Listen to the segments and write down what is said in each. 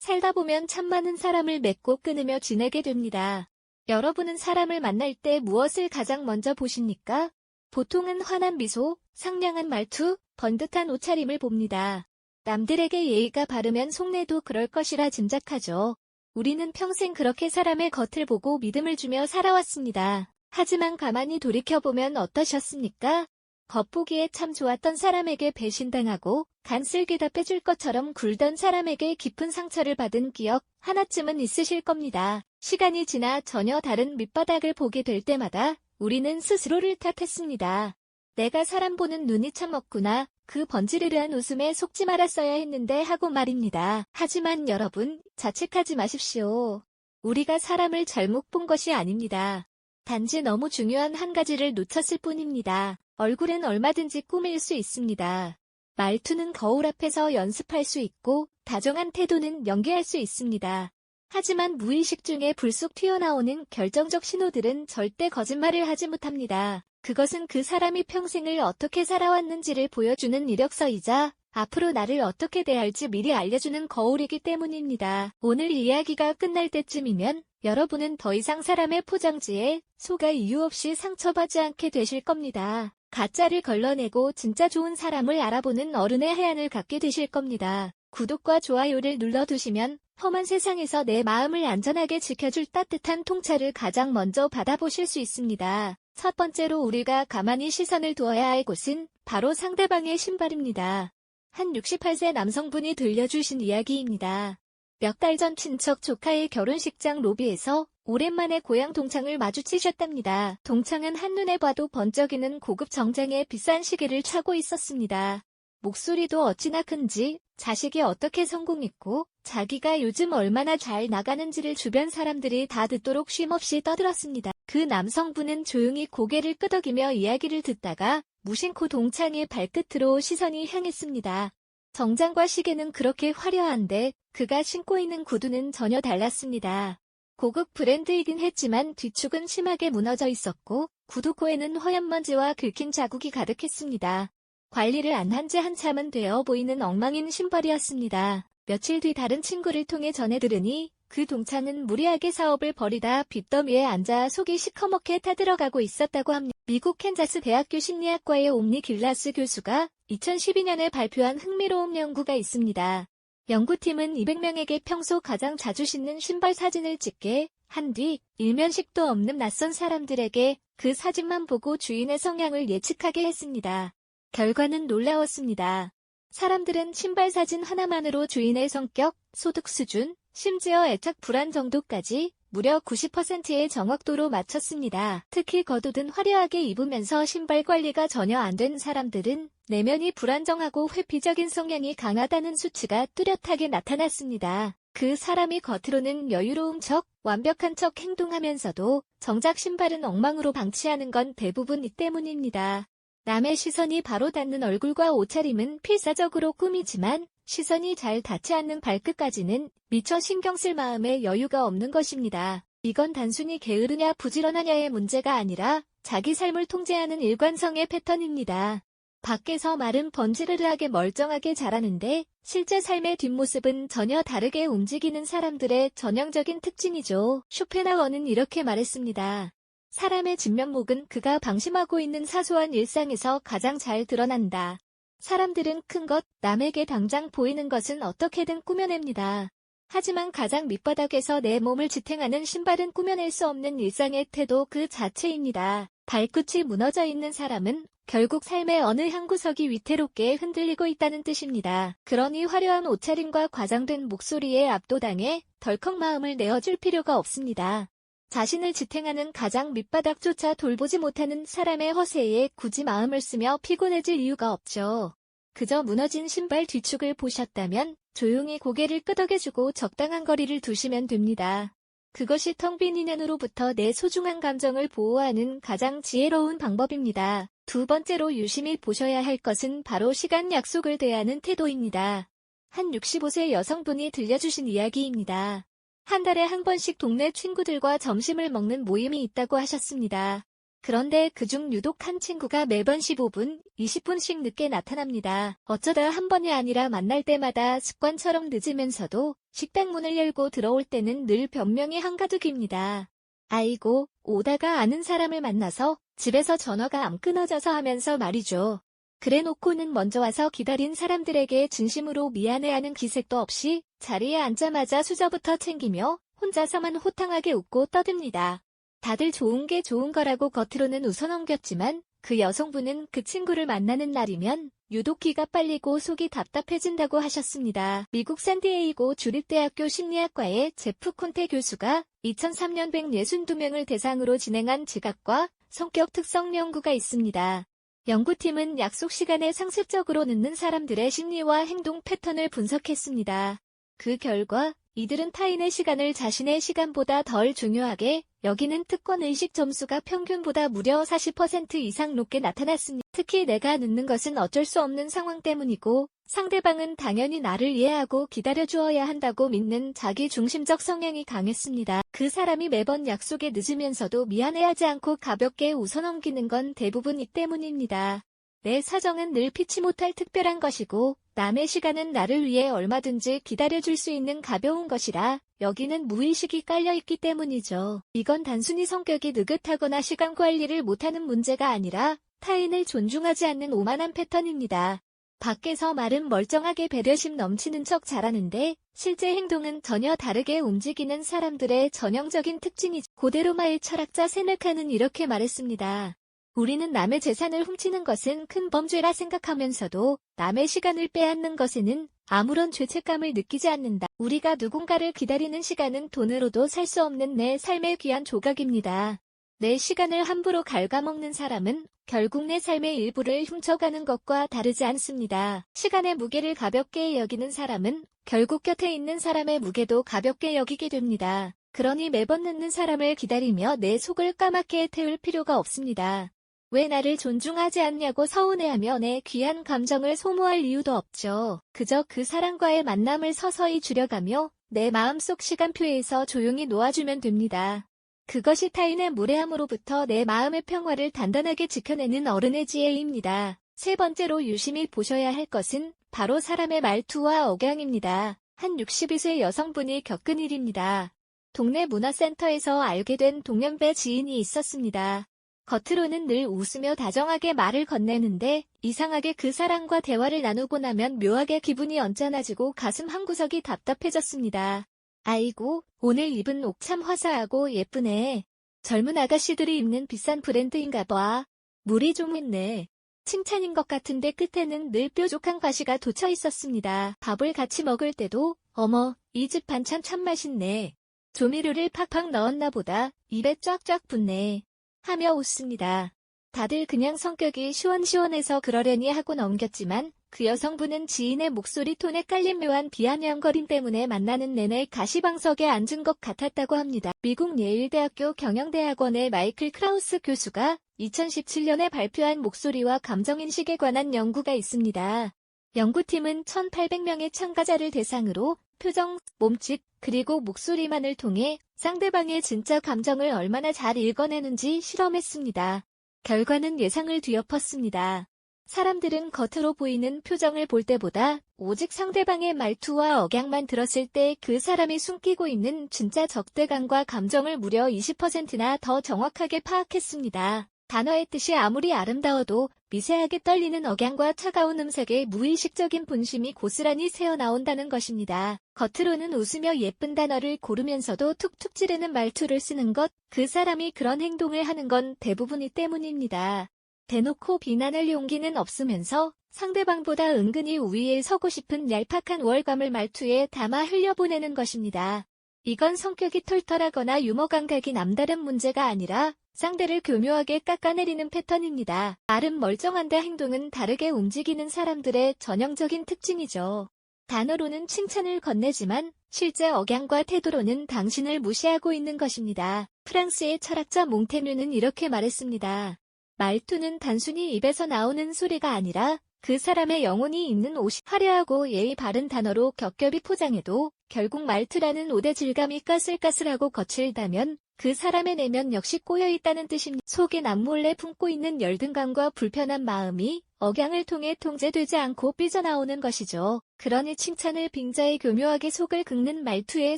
살다 보면 참 많은 사람을 맺고 끊으며 지내게 됩니다. 여러분은 사람을 만날 때 무엇을 가장 먼저 보십니까? 보통은 환한 미소, 상냥한 말투, 번듯한 옷차림을 봅니다. 남들에게 예의가 바르면 속내도 그럴 것이라 짐작하죠. 우리는 평생 그렇게 사람의 겉을 보고 믿음을 주며 살아왔습니다. 하지만 가만히 돌이켜보면 어떠셨습니까? 겉보기에 참 좋았던 사람에게 배신당하고 간슬기다 빼줄 것처럼 굴던 사람에게 깊은 상처를 받은 기억 하나쯤은 있으실 겁니다. 시간이 지나 전혀 다른 밑바닥을 보게 될 때마다 우리는 스스로를 탓했습니다. 내가 사람 보는 눈이 참 없구나. 그 번지르르한 웃음에 속지 말았어야 했는데 하고 말입니다. 하지만 여러분, 자책하지 마십시오. 우리가 사람을 잘못 본 것이 아닙니다. 단지 너무 중요한 한 가지를 놓쳤을 뿐입니다. 얼굴은 얼마든지 꾸밀 수 있습니다. 말투는 거울 앞에서 연습할 수 있고 다정한 태도는 연기할 수 있습니다. 하지만 무의식 중에 불쑥 튀어나오는 결정적 신호들은 절대 거짓말을 하지 못합니다. 그것은 그 사람이 평생을 어떻게 살아왔는지를 보여주는 이력서이자 앞으로 나를 어떻게 대할지 미리 알려주는 거울이기 때문입니다. 오늘 이야기가 끝날 때쯤이면 여러분은 더 이상 사람의 포장지에 속아 이유 없이 상처받지 않게 되실 겁니다. 가짜를 걸러내고 진짜 좋은 사람을 알아보는 어른의 해안을 갖게 되실 겁니다. 구독과 좋아요를 눌러두시면 험한 세상에서 내 마음을 안전하게 지켜줄 따뜻한 통찰을 가장 먼저 받아보실 수 있습니다. 첫 번째로 우리가 가만히 시선을 두어야 할 곳은 바로 상대방의 신발입니다. 한 68세 남성분이 들려주신 이야기입니다. 몇 달 전 친척 조카의 결혼식장 로비에서 오랜만에 고향 동창을 마주치셨답니다. 동창은 한눈에 봐도 번쩍이는 고급 정장에 비싼 시계를 차고 있었습니다. 목소리도 어찌나 큰지 자식이 어떻게 성공했고 자기가 요즘 얼마나 잘 나가는지를 주변 사람들이 다 듣도록 쉼없이 떠들었습니다. 그 남성분은 조용히 고개를 끄덕이며 이야기를 듣다가 무심코 동창의 발끝으로 시선이 향했습니다. 정장과 시계는 그렇게 화려한데 그가 신고 있는 구두는 전혀 달랐습니다. 고급 브랜드이긴 했지만 뒤축은 심하게 무너져 있었고 구두코에는 허연 먼지와 긁힌 자국이 가득했습니다. 관리를 안 한 지 한참은 되어 보이는 엉망인 신발이었습니다. 며칠 뒤 다른 친구를 통해 전해 들으니 그 동창은 무리하게 사업을 벌이다 빚더미에 앉아 속이 시커멓게 타들어가고 있었다고 합니다. 미국 캔자스 대학교 심리학과의 옴니 길라스 교수가 2012년에 발표한 흥미로운 연구가 있습니다. 연구팀은 200명에게 평소 가장 자주 신는 신발 사진을 찍게 한 뒤 일면식도 없는 낯선 사람들에게 그 사진만 보고 주인의 성향을 예측하게 했습니다. 결과는 놀라웠습니다. 사람들은 신발 사진 하나만으로 주인의 성격, 소득 수준, 심지어 애착 불안 정도까지 무려 90%의 정확도로 맞췄습니다. 특히 겉옷은 화려하게 입으면서 신발 관리가 전혀 안 된 사람들은 내면이 불안정하고 회피적인 성향이 강하다는 수치가 뚜렷하게 나타났습니다. 그 사람이 겉으로는 여유로운 척, 완벽한 척 행동하면서도 정작 신발은 엉망으로 방치하는 건 대부분 이 때문입니다. 남의 시선이 바로 닿는 얼굴과 옷차림은 필사적으로 꾸미지만 시선이 잘 닿지 않는 발끝까지는 미처 신경 쓸 마음에 여유가 없는 것입니다. 이건 단순히 게으르냐 부지런하냐의 문제가 아니라 자기 삶을 통제하는 일관성의 패턴입니다. 밖에서 말은 번지르르하게 멀쩡하게 잘하는데 실제 삶의 뒷모습은 전혀 다르게 움직이는 사람들의 전형적인 특징이죠. 쇼펜하우어는 이렇게 말했습니다. 사람의 진면목은 그가 방심하고 있는 사소한 일상에서 가장 잘 드러난다. 사람들은 큰 것, 남에게 당장 보이는 것은 어떻게든 꾸며냅니다. 하지만 가장 밑바닥에서 내 몸을 지탱하는 신발은 꾸며낼 수 없는 일상의 태도 그 자체입니다. 발끝이 무너져 있는 사람은 결국 삶의 어느 한 구석이 위태롭게 흔들리고 있다는 뜻입니다. 그러니 화려한 옷차림과 과장된 목소리에 압도당해 덜컥 마음을 내어줄 필요가 없습니다. 자신을 지탱하는 가장 밑바닥조차 돌보지 못하는 사람의 허세에 굳이 마음을 쓰며 피곤해질 이유가 없죠. 그저 무너진 신발 뒤축을 보셨다면 조용히 고개를 끄덕여주고 적당한 거리를 두시면 됩니다. 그것이 텅 빈 인연으로부터 내 소중한 감정을 보호하는 가장 지혜로운 방법입니다. 두 번째로 유심히 보셔야 할 것은 바로 시간 약속을 대하는 태도입니다. 한 65세 여성분이 들려주신 이야기입니다. 한 달에 한 번씩 동네 친구들과 점심을 먹는 모임이 있다고 하셨습니다. 그런데 그중 유독 한 친구가 매번 15분, 20분씩 늦게 나타납니다. 어쩌다 한 번이 아니라 만날 때마다 습관처럼 늦으면서도 식당 문을 열고 들어올 때는 늘 변명이 한가득입니다. 아이고, 오다가 아는 사람을 만나서 집에서 전화가 안 끊어져서 하면서 말이죠. 그래놓고는 먼저 와서 기다린 사람들에게 진심으로 미안해하는 기색도 없이 자리에 앉자마자 수저부터 챙기며 혼자서만 호탕하게 웃고 떠듭니다. 다들 좋은 게 좋은 거라고 겉으로는 웃어넘겼지만 그 여성분은 그 친구를 만나는 날이면 유독 기가 빨리고 속이 답답해진다고 하셨습니다. 미국 샌디에이고 주립대학교 심리학과의 제프 콘테 교수가 2003년 162명을 대상으로 진행한 지각과 성격 특성 연구가 있습니다. 연구팀은 약속 시간에 상습적으로 늦는 사람들의 심리와 행동 패턴을 분석했습니다. 그 결과 이들은 타인의 시간을 자신의 시간보다 덜 중요하게 여기는 특권의식 점수가 평균보다 무려 40% 이상 높게 나타났습니다. 특히 내가 늦는 것은 어쩔 수 없는 상황 때문이고 상대방은 당연히 나를 이해하고 기다려주어야 한다고 믿는 자기중심적 성향이 강했습니다. 그 사람이 매번 약속에 늦으면서도 미안해하지 않고 가볍게 웃어넘기는 건 대부분 이 때문입니다. 내 사정은 늘 피치 못할 특별한 것이고 남의 시간은 나를 위해 얼마든지 기다려줄 수 있는 가벼운 것이라 여기는 무의식이 깔려있기 때문이죠. 이건 단순히 성격이 느긋하거나 시간 관리를 못하는 문제가 아니라 타인을 존중하지 않는 오만한 패턴입니다. 밖에서 말은 멀쩡하게 배려심 넘치는 척 잘하는데 실제 행동은 전혀 다르게 움직이는 사람들의 전형적인 특징이죠. 고대로마의 철학자 세네카는 이렇게 말했습니다. 우리는 남의 재산을 훔치는 것은 큰 범죄라 생각하면서도 남의 시간을 빼앗는 것에는 아무런 죄책감을 느끼지 않는다. 우리가 누군가를 기다리는 시간은 돈으로도 살 수 없는 내 삶의 귀한 조각입니다. 내 시간을 함부로 갉아먹는 사람은 결국 내 삶의 일부를 훔쳐가는 것과 다르지 않습니다. 시간의 무게를 가볍게 여기는 사람은 결국 곁에 있는 사람의 무게도 가볍게 여기게 됩니다. 그러니 매번 늦는 사람을 기다리며 내 속을 까맣게 태울 필요가 없습니다. 왜 나를 존중하지 않냐고 서운해하며 내 귀한 감정을 소모할 이유도 없죠. 그저 그 사람과의 만남을 서서히 줄여가며 내 마음속 시간표에서 조용히 놓아주면 됩니다. 그것이 타인의 무례함으로부터 내 마음의 평화를 단단하게 지켜내는 어른의 지혜입니다. 세 번째로 유심히 보셔야 할 것은 바로 사람의 말투와 억양입니다. 한 62세 여성분이 겪은 일입니다. 동네 문화센터에서 알게 된 동년배 지인이 있었습니다. 겉으로는 늘 웃으며 다정하게 말을 건네는데 이상하게 그 사람과 대화를 나누고 나면 묘하게 기분이 언짢아지고 가슴 한구석이 답답해졌습니다. 아이고, 오늘 입은 옷 참 화사하고 예쁘네. 젊은 아가씨들이 입는 비싼 브랜드인가 봐. 물이 좀 있네. 칭찬인 것 같은데 끝에는 늘 뾰족한 과시가 돋쳐 있었습니다. 밥을 같이 먹을 때도 어머, 이 집 반찬 참 맛있네. 조미료를 팍팍 넣었나 보다. 입에 쫙쫙 붙네. 하며 웃습니다. 다들 그냥 성격이 시원시원해서 그러려니 하고 넘겼지만 그 여성분은 지인의 목소리 톤에 깔린 묘한 비아냥거림 때문에 만나는 내내 가시방석에 앉은 것 같았다고 합니다. 미국 예일대학교 경영대학원의 마이클 크라우스 교수가 2017년에 발표한 목소리와 감정인식에 관한 연구가 있습니다. 연구팀은 1,800명의 참가자를 대상으로 표정, 몸짓, 그리고 목소리만을 통해 상대방의 진짜 감정을 얼마나 잘 읽어내는지 실험했습니다. 결과는 예상을 뒤엎었습니다. 사람들은 겉으로 보이는 표정을 볼 때보다 오직 상대방의 말투와 억양만 들었을 때 그 사람이 숨기고 있는 진짜 적대감과 감정을 무려 20%나 더 정확하게 파악했습니다. 단어의 뜻이 아무리 아름다워도 미세하게 떨리는 억양과 차가운 음색에 무의식적인 분심이 고스란히 새어나온다는 것입니다. 겉으로는 웃으며 예쁜 단어를 고르면서도 툭툭 찌르는 말투를 쓰는 것, 그 사람이 그런 행동을 하는 건 대부분이 때문입니다. 대놓고 비난할 용기는 없으면서 상대방보다 은근히 우위에 서고 싶은 얄팍한 우월감을 말투에 담아 흘려보내는 것입니다. 이건 성격이 털털하거나 유머 감각이 남다른 문제가 아니라 상대를 교묘하게 깎아내리는 패턴입니다. 말은 멀쩡한데 행동은 다르게 움직이는 사람들의 전형적인 특징이죠. 단어로는 칭찬을 건네지만 실제 억양과 태도로는 당신을 무시하고 있는 것입니다. 프랑스의 철학자 몽테뉴는 이렇게 말했습니다. 말투는 단순히 입에서 나오는 소리가 아니라 그 사람의 영혼이 있는 옷이 화려하고 예의 바른 단어로 겹겹이 포장해도 결국 말투라는 옷의 질감이 까슬까슬하고 거칠다면 그 사람의 내면 역시 꼬여있다는 뜻입니다. 속에 남몰래 품고 있는 열등감과 불편한 마음이 억양을 통해 통제되지 않고 삐져나오는 것이죠. 그러니 칭찬을 빙자해 교묘하게 속을 긁는 말투에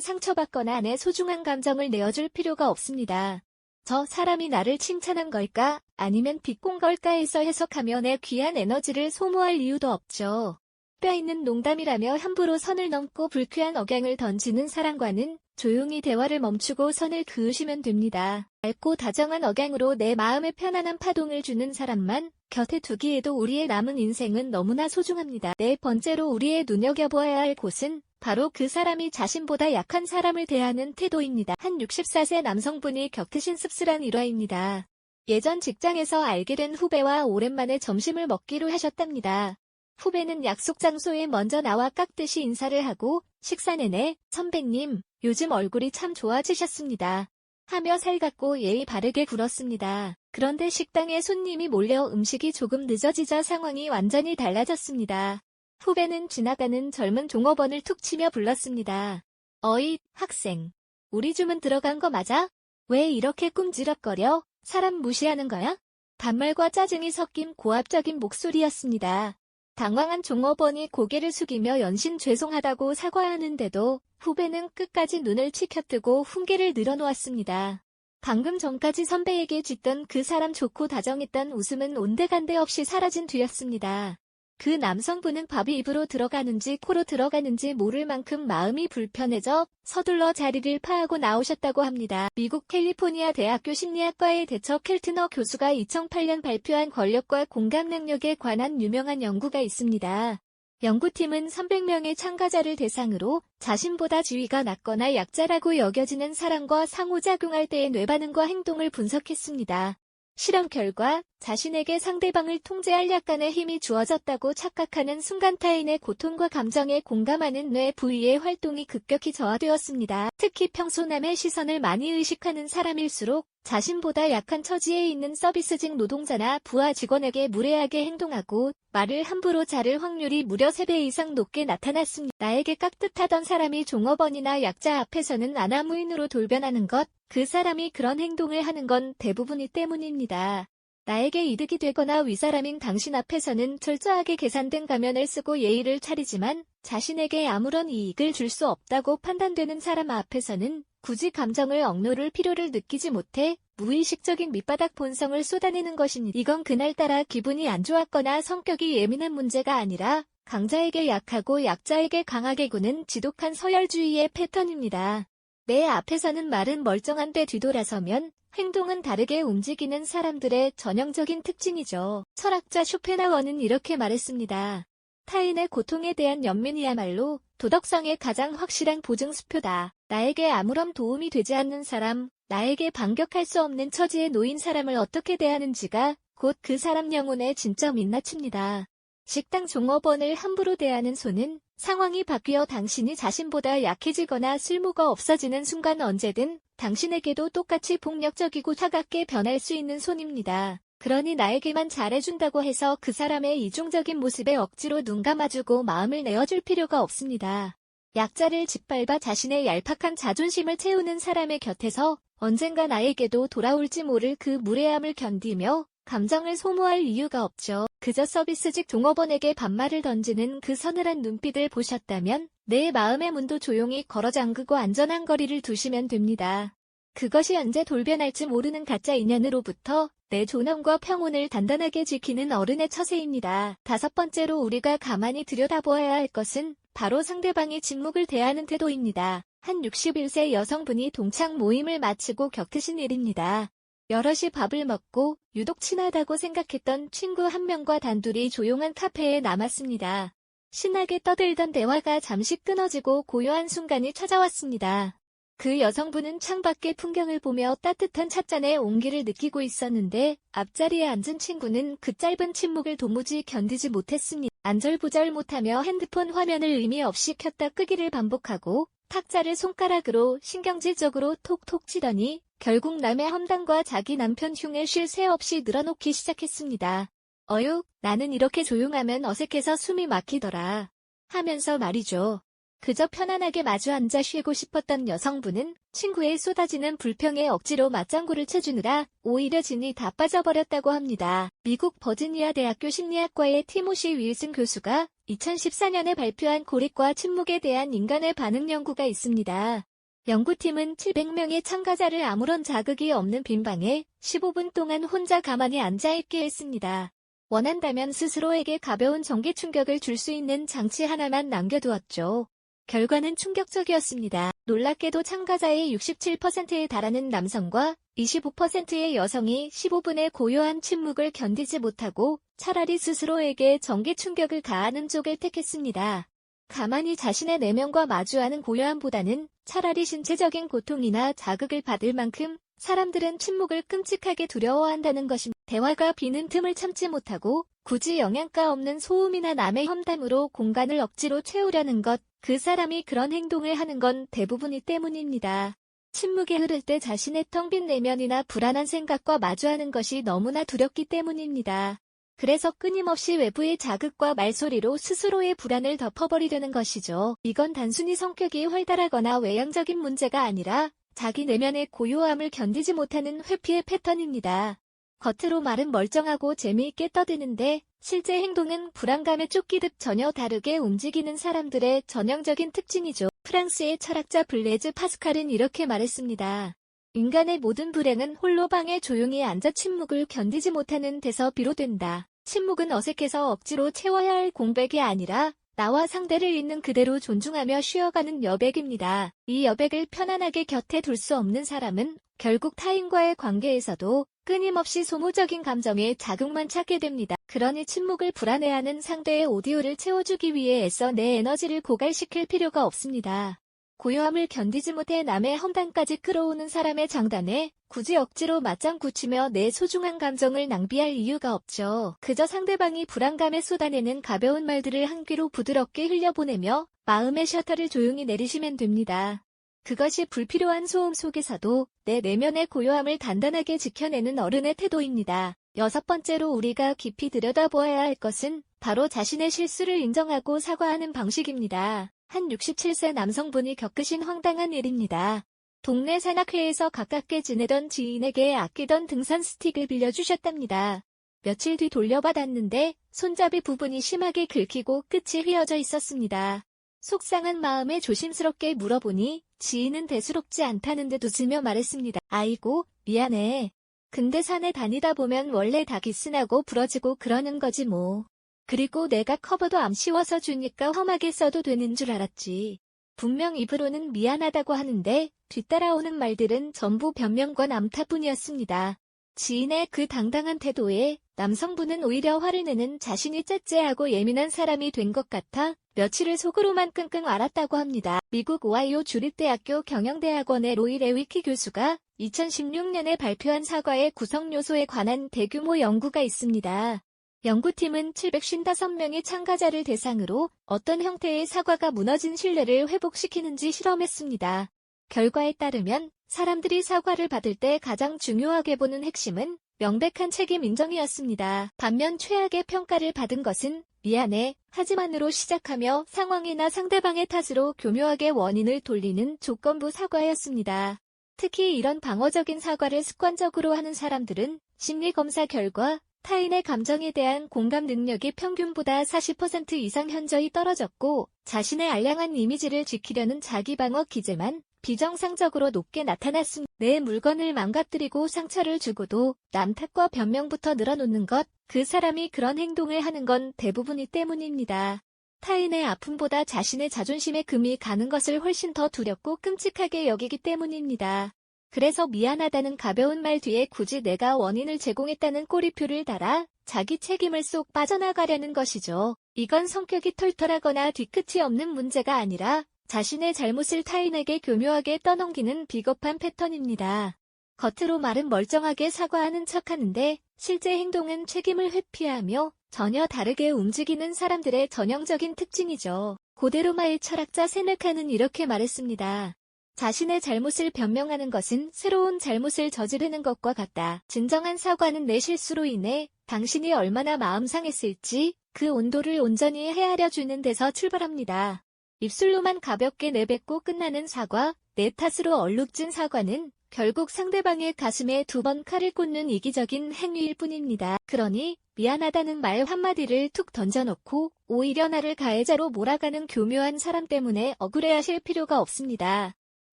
상처받거나 내 소중한 감정을 내어줄 필요가 없습니다. 저 사람이 나를 칭찬한 걸까? 아니면 비꼰 걸까 해서 해석하며 내 귀한 에너지를 소모할 이유도 없죠. 뼈 있는 농담이라며 함부로 선을 넘고 불쾌한 억양을 던지는 사람과는 조용히 대화를 멈추고 선을 그으시면 됩니다. 맑고 다정한 억양으로 내 마음에 편안한 파동을 주는 사람만 곁에 두기에도 우리의 남은 인생은 너무나 소중합니다. 네 번째로 우리의 눈여겨보아야 할 곳은 바로 그 사람이 자신보다 약한 사람을 대하는 태도입니다. 한 64세 남성분이 겪으신 씁쓸한 일화입니다. 예전 직장에서 알게 된 후배와 오랜만에 점심을 먹기로 하셨답니다. 후배는 약속 장소에 먼저 나와 깍듯이 인사를 하고 식사 내내 "선배님, 요즘 얼굴이 참 좋아지셨습니다." 하며 살갑고 예의 바르게 굴었습니다. 그런데 식당에 손님이 몰려 음식이 조금 늦어지자 상황이 완전히 달라졌습니다. 후배는 지나가는 젊은 종업원을 툭 치며 불렀습니다. "어이, 학생. 우리 주문 들어간 거 맞아? 왜 이렇게 꿈지럭거려? 사람 무시하는 거야?" 반말과 짜증이 섞인 고압적인 목소리였습니다. 당황한 종업원이 고개를 숙이며 연신 죄송하다고 사과하는데도 후배는 끝까지 눈을 치켜뜨고 훈계를 늘어놓았습니다. 방금 전까지 선배에게 짓던 그 사람 좋고 다정했던 웃음은 온데간데 없이 사라진 뒤였습니다. 그 남성분은 밥이 입으로 들어가는지 코로 들어가는지 모를 만큼 마음이 불편해져 서둘러 자리를 파하고 나오셨다고 합니다. 미국 캘리포니아 대학교 심리학과의 대처 켈트너 교수가 2008년 발표한 권력과 공감 능력에 관한 유명한 연구가 있습니다. 연구팀은 300명의 참가자를 대상으로 자신보다 지위가 낮거나 약자라고 여겨지는 사람과 상호작용할 때의 뇌반응과 행동을 분석했습니다. 실험 결과 자신에게 상대방을 통제할 약간의 힘이 주어졌다고 착각하는 순간 타인의 고통과 감정에 공감하는 뇌 부위의 활동이 급격히 저하되었습니다. 특히 평소 남의 시선을 많이 의식하는 사람일수록 자신보다 약한 처지에 있는 서비스직 노동자나 부하 직원에게 무례하게 행동하고 말을 함부로 자를 확률이 무려 3배 이상 높게 나타났습니다. 나에게 깍듯하던 사람이 종업원이나 약자 앞에서는 아나무인으로 돌변하는 것, 그 사람이 그런 행동을 하는 건 대부분이 때문입니다. 나에게 이득이 되거나 윗사람인 당신 앞에서는 철저하게 계산된 가면을 쓰고 예의를 차리지만 자신에게 아무런 이익을 줄 수 없다고 판단되는 사람 앞에서는 굳이 감정을 억누를 필요를 느끼지 못해 무의식적인 밑바닥 본성을 쏟아내는 것입니다. 이건 그날따라 기분이 안 좋았거나 성격이 예민한 문제가 아니라 강자에게 약하고 약자에게 강하게 구는 지독한 서열주의의 패턴입니다. 내 앞에서는 말은 멀쩡한데 뒤돌아서면 행동은 다르게 움직이는 사람들의 전형적인 특징이죠. 철학자 쇼펜하워는 이렇게 말했습니다. 타인의 고통에 대한 연민이야말로 도덕성의 가장 확실한 보증수표다. 나에게 아무런 도움이 되지 않는 사람, 나에게 반격할 수 없는 처지에 놓인 사람을 어떻게 대하는지가 곧 그 사람 영혼의 진짜 민낯입니다. 식당 종업원을 함부로 대하는 손은 상황이 바뀌어 당신이 자신보다 약해지거나 쓸모가 없어지는 순간 언제든 당신에게도 똑같이 폭력적이고 차갑게 변할 수 있는 손입니다. 그러니 나에게만 잘해준다고 해서 그 사람의 이중적인 모습에 억지로 눈 감아주고 마음을 내어줄 필요가 없습니다. 약자를 짓밟아 자신의 얄팍한 자존심을 채우는 사람의 곁에서 언젠가 나에게도 돌아올지 모를 그 무례함을 견디며 감정을 소모할 이유가 없죠. 그저 서비스직 종업원에게 반말을 던지는 그 서늘한 눈빛을 보셨다면 내 마음의 문도 조용히 걸어 잠그고 안전한 거리를 두시면 됩니다. 그것이 언제 돌변할지 모르는 가짜 인연으로부터 내 존엄과 평온을 단단하게 지키는 어른의 처세입니다. 5번째로 우리가 가만히 들여다보아야 할 것은 바로 상대방이 침묵을 대하는 태도입니다. 한 61세 여성분이 동창 모임을 마치고 겪으신 일입니다. 여럿이 밥을 먹고 유독 친하다고 생각했던 친구 한 명과 단둘이 조용한 카페에 남았습니다. 신나게 떠들던 대화가 잠시 끊어지고 고요한 순간이 찾아왔습니다. 그 여성분은 창밖의 풍경을 보며 따뜻한 찻잔의 온기를 느끼고 있었는데 앞자리에 앉은 친구는 그 짧은 침묵을 도무지 견디지 못했습니다. 안절부절 못하며 핸드폰 화면을 의미 없이 켰다 끄기를 반복하고 탁자를 손가락으로 신경질적으로 톡톡 치더니 결국 남의 험담과 자기 남편 흉을 쉴 새 없이 늘어놓기 시작했습니다. 어휴, 나는 이렇게 조용하면 어색해서 숨이 막히더라. 하면서 말이죠. 그저 편안하게 마주 앉아 쉬고 싶었던 여성분은 친구의 쏟아지는 불평에 억지로 맞장구를 쳐주느라 오히려 진이 다 빠져버렸다고 합니다. 미국 버지니아 대학교 심리학과의 티모시 윌슨 교수가 2014년에 발표한 고립과 침묵에 대한 인간의 반응 연구가 있습니다. 연구팀은 700명의 참가자를 아무런 자극이 없는 빈 방에 15분 동안 혼자 가만히 앉아있게 했습니다. 원한다면 스스로에게 가벼운 전기 충격을 줄 수 있는 장치 하나만 남겨두었죠. 결과는 충격적이었습니다. 놀랍게도 참가자의 67%에 달하는 남성과 25%의 여성이 15분의 고요한 침묵을 견디지 못하고 차라리 스스로에게 전기 충격을 가하는 쪽을 택했습니다. 가만히 자신의 내면과 마주하는 고요함보다는 차라리 신체적인 고통이나 자극을 받을 만큼 사람들은 침묵을 끔찍하게 두려워한다는 것입니다. 대화가 비는 틈을 참지 못하고 굳이 영양가 없는 소음이나 남의 험담으로 공간을 억지로 채우려는 것, 그 사람이 그런 행동을 하는 건 대부분이 때문입니다. 침묵이 흐를 때 자신의 텅 빈 내면이나 불안한 생각과 마주하는 것이 너무나 두렵기 때문입니다. 그래서 끊임없이 외부의 자극과 말소리로 스스로의 불안을 덮어버리려는 것이죠. 이건 단순히 성격이 활달하거나 외향적인 문제가 아니라 자기 내면의 고요함을 견디지 못하는 회피의 패턴입니다. 겉으로 말은 멀쩡하고 재미있게 떠드는데 실제 행동은 불안감에 쫓기듯 전혀 다르게 움직이는 사람들의 전형적인 특징이죠. 프랑스의 철학자 블레즈 파스칼은 이렇게 말했습니다. 인간의 모든 불행은 홀로 방에 조용히 앉아 침묵을 견디지 못하는 데서 비롯된다. 침묵은 어색해서 억지로 채워야 할 공백이 아니라 나와 상대를 있는 그대로 존중하며 쉬어가는 여백입니다. 이 여백을 편안하게 곁에 둘 수 없는 사람은 결국 타인과의 관계에서도 끊임없이 소모적인 감정에 자극만 찾게 됩니다. 그러니 침묵을 불안해하는 상대의 오디오를 채워주기 위해 애써 내 에너지를 고갈시킬 필요가 없습니다. 고요함을 견디지 못해 남의 험담까지 끌어오는 사람의 장단에 굳이 억지로 맞장구 치며 내 소중한 감정을 낭비할 이유가 없죠. 그저 상대방이 불안감에 쏟아내는 가벼운 말들을 한 귀로 부드럽게 흘려보내며 마음의 셔터를 조용히 내리시면 됩니다. 그것이 불필요한 소음 속에서도 내 내면의 고요함을 단단하게 지켜내는 어른의 태도입니다. 6번째로 우리가 깊이 들여다보아야 할 것은 바로 자신의 실수를 인정하고 사과하는 방식입니다. 한 67세 남성분이 겪으신 황당한 일입니다. 동네 산악회에서 가깝게 지내던 지인에게 아끼던 등산 스틱을 빌려주셨답니다. 며칠 뒤 돌려받았는데 손잡이 부분이 심하게 긁히고 끝이 휘어져 있었습니다. 속상한 마음에 조심스럽게 물어보니 지인은 대수롭지 않다는 듯 웃으며 말했습니다. 아이고, 미안해. 근데 산에 다니다 보면 원래 다 기스나고 부러지고 그러는 거지 뭐. 그리고 내가 커버도 안 씌워서 주니까 험하게 써도 되는 줄 알았지. 분명 입으로는 미안하다고 하는데 뒤따라오는 말들은 전부 변명과 남탓뿐이었습니다. 지인의 그 당당한 태도에 남성분은 오히려 화를 내는 자신이 째째하고 예민한 사람이 된 것 같아 며칠을 속으로만 끙끙 앓았다고 합니다. 미국 오하이오 주립대학교 경영대학원의 로이 레위키 교수가 2016년에 발표한 사과의 구성 요소에 관한 대규모 연구가 있습니다. 연구팀은 755명의 참가자를 대상으로 어떤 형태의 사과가 무너진 신뢰를 회복시키는지 실험했습니다. 결과에 따르면 사람들이 사과를 받을 때 가장 중요하게 보는 핵심은 명백한 책임 인정이었습니다. 반면 최악의 평가를 받은 것은 미안해, 하지만으로 시작하며 상황이나 상대방의 탓으로 교묘하게 원인을 돌리는 조건부 사과였습니다. 특히 이런 방어적인 사과를 습관적으로 하는 사람들은 심리검사 결과 타인의 감정에 대한 공감 능력이 평균보다 40% 이상 현저히 떨어졌고 자신의 알량한 이미지를 지키려는 자기방어 기제만 비정상적으로 높게 나타났습니다. 내 물건을 망가뜨리고 상처를 주고도 남 탓과 변명부터 늘어놓는 것, 그 사람이 그런 행동을 하는 건 대부분이 때문입니다. 타인의 아픔보다 자신의 자존심에 금이 가는 것을 훨씬 더 두렵고 끔찍하게 여기기 때문입니다. 그래서 미안하다는 가벼운 말 뒤에 굳이 내가 원인을 제공했다는 꼬리표를 달아 자기 책임을 쏙 빠져나가려는 것이죠. 이건 성격이 털털하거나 뒤끝이 없는 문제가 아니라 자신의 잘못을 타인에게 교묘하게 떠넘기는 비겁한 패턴입니다. 겉으로 말은 멀쩡하게 사과하는 척하는데 실제 행동은 책임을 회피하며 전혀 다르게 움직이는 사람들의 전형적인 특징이죠. 고대 로마의 철학자 세네카는 이렇게 말했습니다. 자신의 잘못을 변명하는 것은 새로운 잘못을 저지르는 것과 같다. 진정한 사과는 내 실수로 인해 당신이 얼마나 마음 상했을지 그 온도를 온전히 헤아려주는 데서 출발합니다. 입술로만 가볍게 내뱉고 끝나는 사과, 내 탓으로 얼룩진 사과는 결국 상대방의 가슴에 2번 칼을 꽂는 이기적인 행위일 뿐입니다. 그러니 미안하다는 말 한마디를 툭 던져놓고 오히려 나를 가해자로 몰아가는 교묘한 사람 때문에 억울해하실 필요가 없습니다.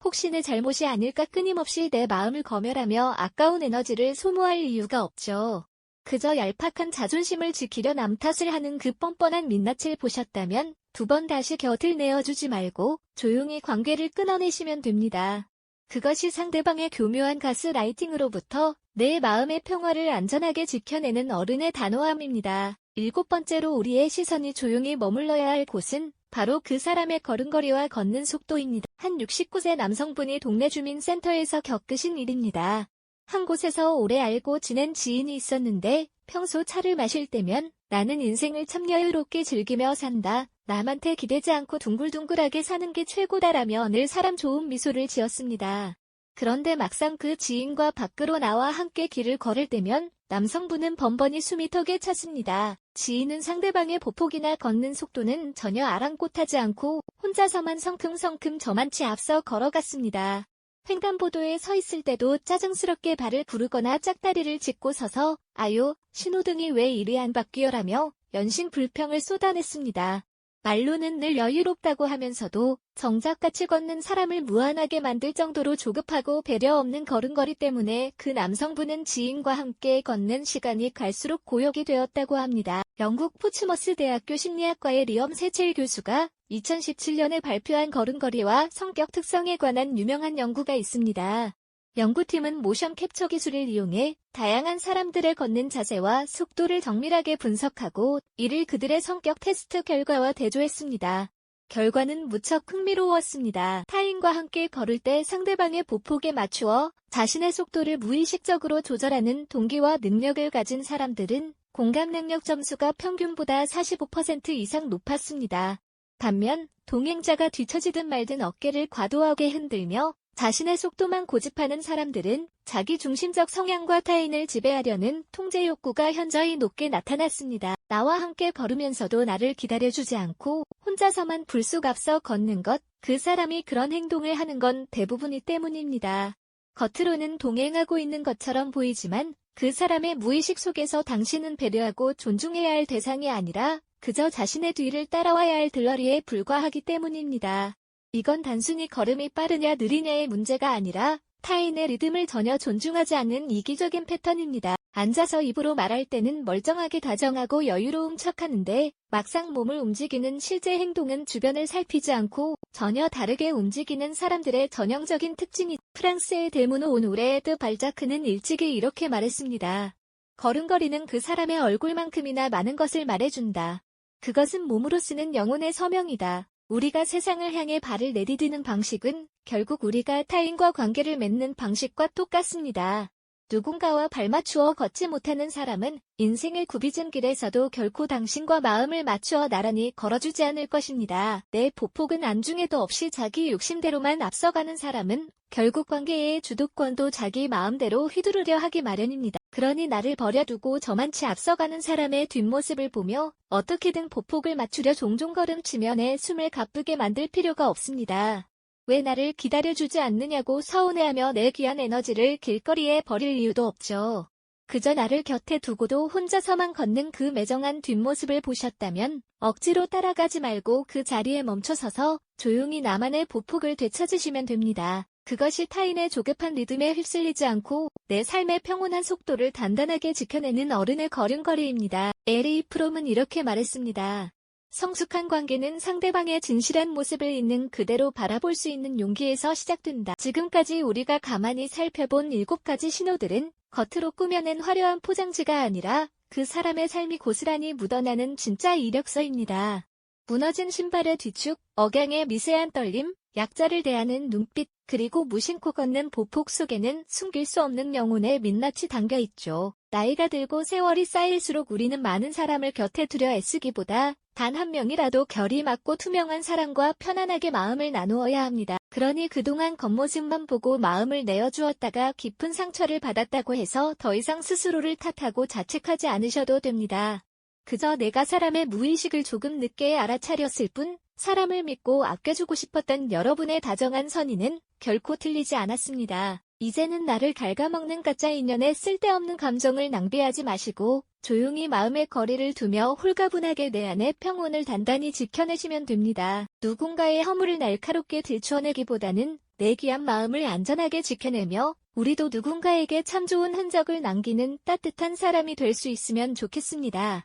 혹시 내 잘못이 아닐까 끊임없이 내 마음을 검열하며 아까운 에너지를 소모할 이유가 없죠. 그저 얄팍한 자존심을 지키려 남 탓을 하는 그 뻔뻔한 민낯을 보셨다면 2번 다시 곁을 내어주지 말고 조용히 관계를 끊어내시면 됩니다. 그것이 상대방의 교묘한 가스라이팅으로부터 내 마음의 평화를 안전하게 지켜내는 어른의 단호함입니다. 7번째로 우리의 시선이 조용히 머물러야 할 곳은 바로 그 사람의 걸음걸이와 걷는 속도입니다. 한 69세 남성분이 동네 주민센터에서 겪으신 일입니다. 한 곳에서 오래 알고 지낸 지인이 있었는데 평소 차를 마실 때면 나는 인생을 참 여유롭게 즐기며 산다. 남한테 기대지 않고 둥글둥글하게 사는 게 최고다라며 늘 사람 좋은 미소를 지었습니다. 그런데 막상 그 지인과 밖으로 나와 함께 길을 걸을 때면 남성분은 번번이 숨이 턱에 찼습니다. 지인은 상대방의 보폭이나 걷는 속도는 전혀 아랑곳하지 않고 혼자서만 성큼성큼 저만치 앞서 걸어갔습니다. 횡단보도에 서 있을 때도 짜증스럽게 발을 구르거나 짝다리를 짚고 서서 아유, 신호등이 왜 이리 안 바뀌어라며 연신 불평을 쏟아냈습니다. 말로는 늘 여유롭다고 하면서도 정작같이 걷는 사람을 무안하게 만들 정도로 조급하고 배려 없는 걸음걸이 때문에 그 남성분은 지인과 함께 걷는 시간이 갈수록 고역이 되었다고 합니다. 영국 포츠머스 대학교 심리학과의 리엄 세첼 교수가 2017년에 발표한 걸음걸이와 성격 특성에 관한 유명한 연구가 있습니다. 연구팀은 모션 캡처 기술을 이용해 다양한 사람들의 걷는 자세와 속도를 정밀하게 분석하고 이를 그들의 성격 테스트 결과와 대조했습니다. 결과는 무척 흥미로웠습니다. 타인과 함께 걸을 때 상대방의 보폭에 맞추어 자신의 속도를 무의식적으로 조절하는 동기와 능력을 가진 사람들은 공감 능력 점수가 평균보다 45% 이상 높았습니다. 반면 동행자가 뒤처지든 말든 어깨를 과도하게 흔들며 자신의 속도만 고집하는 사람들은 자기 중심적 성향과 타인을 지배하려는 통제 욕구가 현저히 높게 나타났습니다. 나와 함께 걸으면서도 나를 기다려주지 않고 혼자서만 불쑥 앞서 걷는 것, 그 사람이 그런 행동을 하는 건 대부분이 때문입니다. 겉으로는 동행하고 있는 것처럼 보이지만 그 사람의 무의식 속에서 당신은 배려하고 존중해야 할 대상이 아니라 그저 자신의 뒤를 따라와야 할 들러리에 불과하기 때문입니다. 이건 단순히 걸음이 빠르냐 느리냐의 문제가 아니라 타인의 리듬을 전혀 존중하지 않는 이기적인 패턴입니다. 앉아서 입으로 말할 때는 멀쩡하게 다정하고 여유로운 척하는데 막상 몸을 움직이는 실제 행동은 주변을 살피지 않고 전혀 다르게 움직이는 사람들의 전형적인 특징이 프랑스의 데모노 오누레드 발자크는 일찍이 이렇게 말했습니다. 걸음걸이는 그 사람의 얼굴만큼이나 많은 것을 말해준다. 그것은 몸으로 쓰는 영혼의 서명이다. 우리가 세상을 향해 발을 내디디는 방식은 결국 우리가 타인과 관계를 맺는 방식과 똑같습니다. 누군가와 발맞추어 걷지 못하는 사람은 인생의 굽이진 길에서도 결코 당신과 마음을 맞추어 나란히 걸어주지 않을 것입니다. 내 보폭은 안중에도 없이 자기 욕심대로만 앞서가는 사람은 결국 관계의 주도권도 자기 마음대로 휘두르려 하기 마련입니다. 그러니 나를 버려두고 저만치 앞서가는 사람의 뒷모습을 보며 어떻게든 보폭을 맞추려 종종 걸음치며 내 숨을 가쁘게 만들 필요가 없습니다. 왜 나를 기다려주지 않느냐고 서운해하며 내 귀한 에너지를 길거리에 버릴 이유도 없죠. 그저 나를 곁에 두고도 혼자서만 걷는 그 매정한 뒷모습을 보셨다면 억지로 따라가지 말고 그 자리에 멈춰서서 조용히 나만의 보폭을 되찾으시면 됩니다. 그것이 타인의 조급한 리듬에 휩쓸리지 않고 내 삶의 평온한 속도를 단단하게 지켜내는 어른의 걸음걸이입니다. 에리 프롬은 이렇게 말했습니다. 성숙한 관계는 상대방의 진실한 모습을 있는 그대로 바라볼 수 있는 용기에서 시작된다. 지금까지 우리가 가만히 살펴본 7가지 신호들은 겉으로 꾸며낸 화려한 포장지가 아니라 그 사람의 삶이 고스란히 묻어나는 진짜 이력서입니다. 무너진 신발의 뒤축, 억양의 미세한 떨림, 약자를 대하는 눈빛, 그리고 무심코 걷는 보폭 속에는 숨길 수 없는 영혼의 민낯이 담겨 있죠. 나이가 들고 세월이 쌓일수록 우리는 많은 사람을 곁에 두려 애쓰기보다 단 한 명이라도 결이 맞고 투명한 사람과 편안하게 마음을 나누어야 합니다. 그러니 그동안 겉모습만 보고 마음을 내어주었다가 깊은 상처를 받았다고 해서 더 이상 스스로를 탓하고 자책하지 않으셔도 됩니다. 그저 내가 사람의 무의식을 조금 늦게 알아차렸을 뿐, 사람을 믿고 아껴주고 싶었던 여러분의 다정한 선의는 결코 틀리지 않았습니다. 이제는 나를 갉아먹는 가짜 인연에 쓸데없는 감정을 낭비하지 마시고 조용히 마음의 거리를 두며 홀가분하게 내 안의 평온을 단단히 지켜내시면 됩니다. 누군가의 허물을 날카롭게 들추어내기보다는 내 귀한 마음을 안전하게 지켜내며 우리도 누군가에게 참 좋은 흔적을 남기는 따뜻한 사람이 될 수 있으면 좋겠습니다.